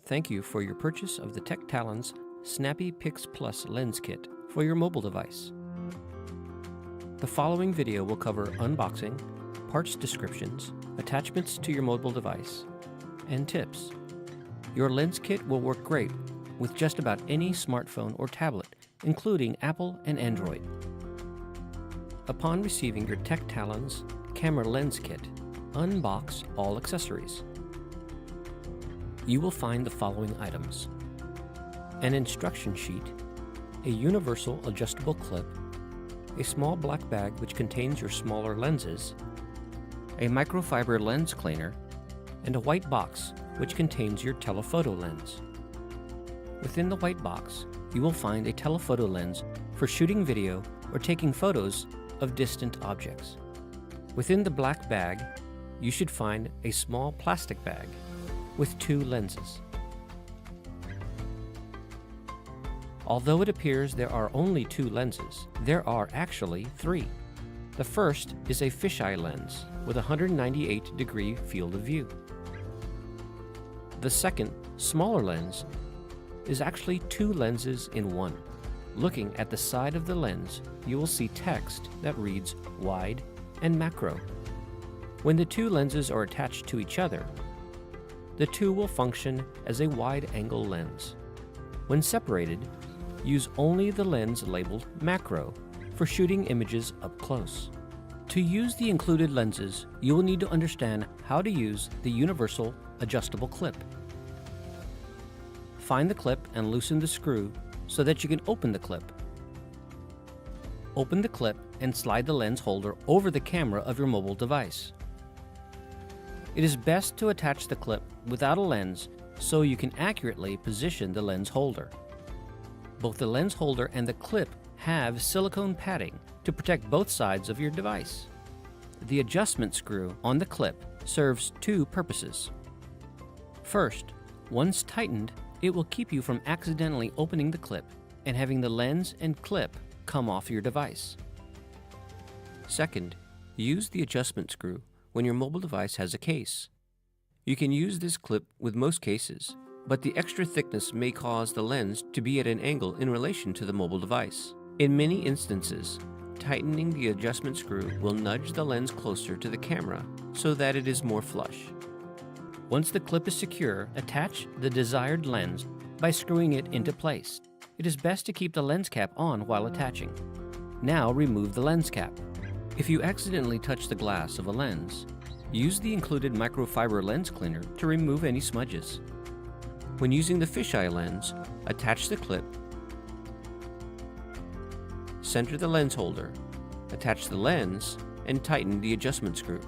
Thank you for your purchase of the Tech Talons Snappy Pix Plus Lens Kit for your mobile device. The following video will cover unboxing, parts descriptions, attachments to your mobile device, and tips. Your lens kit will work great with just about any smartphone or tablet, including Apple and Android. Upon receiving your Tech Talons Camera Lens Kit, unbox all accessories. You will find the following items: an instruction sheet, a universal adjustable clip, a small black bag which contains your smaller lenses, a microfiber lens cleaner, and a white box which contains your telephoto lens. Within the white box, you will find a telephoto lens for shooting video or taking photos of distant objects. Within the black bag, you should find a small plastic bag with two lenses. Although it appears there are only two lenses, there are actually three. The first is a fisheye lens with a 198-degree field of view. The second, smaller lens is actually two lenses in one. Looking at the side of the lens, you will see text that reads wide and macro. When the two lenses are attached to each other, the two will function as a wide-angle lens. When separated, use only the lens labeled macro for shooting images up close. To use the included lenses, you will need to understand how to use the universal adjustable clip. Find the clip and loosen the screw so that you can open the clip. Open the clip and slide the lens holder over the camera of your mobile device. It is best to attach the clip without a lens so you can accurately position the lens holder. Both the lens holder and the clip have silicone padding to protect both sides of your device. The adjustment screw on the clip serves two purposes. First, once tightened, it will keep you from accidentally opening the clip and having the lens and clip come off your device. Second, use the adjustment screw when your mobile device has a case. You can use this clip with most cases, but the extra thickness may cause the lens to be at an angle in relation to the mobile device. In many instances, tightening the adjustment screw will nudge the lens closer to the camera so that it is more flush. Once the clip is secure, attach the desired lens by screwing it into place. It is best to keep the lens cap on while attaching. Now remove the lens cap. If you accidentally touch the glass of a lens, use the included microfiber lens cleaner to remove any smudges. When using the fisheye lens, attach the clip, center the lens holder, attach the lens, and tighten the adjustment screw.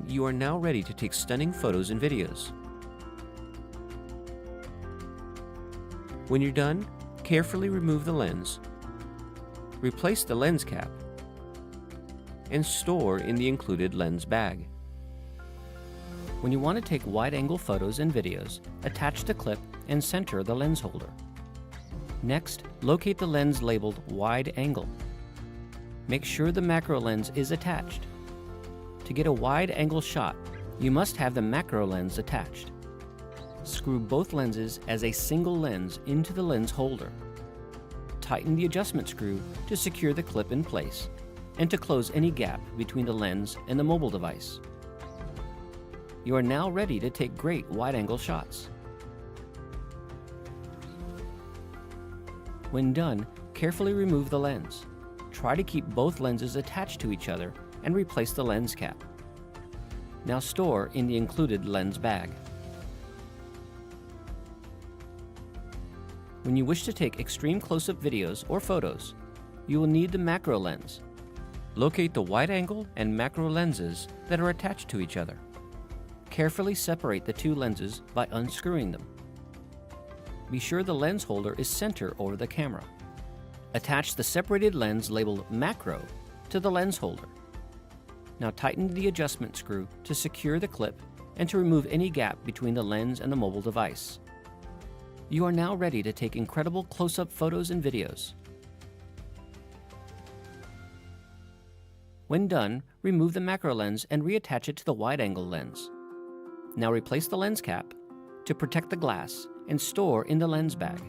You are now ready to take stunning photos and videos. When you're done, carefully remove the lens, replace the lens cap, and store in the included lens bag. When you want to take wide-angle photos and videos, attach the clip and center the lens holder. Next, locate the lens labeled wide angle. Make sure the macro lens is attached. To get a wide-angle shot, you must have the macro lens attached. Screw both lenses as a single lens into the lens holder. Tighten the adjustment screw to secure the clip in place and to close any gap between the lens and the mobile device. You are now ready to take great wide-angle shots. When done, carefully remove the lens. Try to keep both lenses attached to each other and replace the lens cap. Now store in the included lens bag. When you wish to take extreme close-up videos or photos, you will need the macro lens. Locate the wide-angle and macro lenses that are attached to each other. Carefully separate the two lenses by unscrewing them. Be sure the lens holder is center over the camera. Attach the separated lens labeled macro to the lens holder. Now tighten the adjustment screw to secure the clip and to remove any gap between the lens and the mobile device. You are now ready to take incredible close-up photos and videos. When done, remove the macro lens and reattach it to the wide-angle lens. Now replace the lens cap, to protect the glass and store in the lens bag.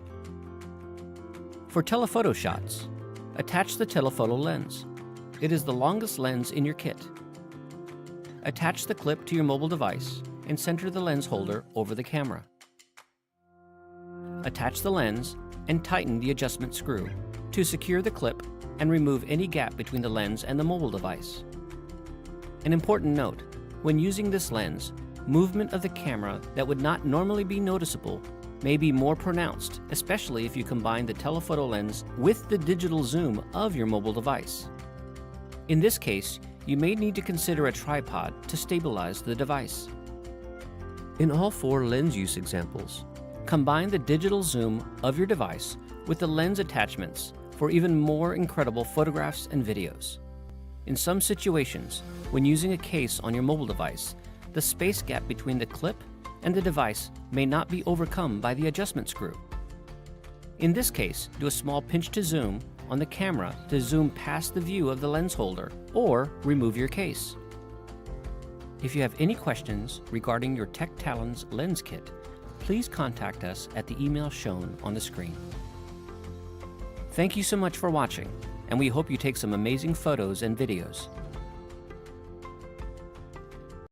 For telephoto shots, attach the telephoto lens. It is the longest lens in your kit. Attach the clip to your mobile device and center the lens holder over the camera. Attach the lens and tighten the adjustment screw to secure the clip and remove any gap between the lens and the mobile device. An important note, when using this lens, movement of the camera that would not normally be noticeable may be more pronounced, especially if you combine the telephoto lens with the digital zoom of your mobile device. In this case, you may need to consider a tripod to stabilize the device. In all 4 lens use examples, combine the digital zoom of your device with the lens attachments for even more incredible photographs and videos. In some situations, when using a case on your mobile device, the space gap between the clip and the device may not be overcome by the adjustment screw. In this case, do a small pinch to zoom on the camera to zoom past the view of the lens holder, or remove your case. If you have any questions regarding your Tech Talons lens kit, please contact us at the email shown on the screen. Thank you so much for watching, and we hope you take some amazing photos and videos.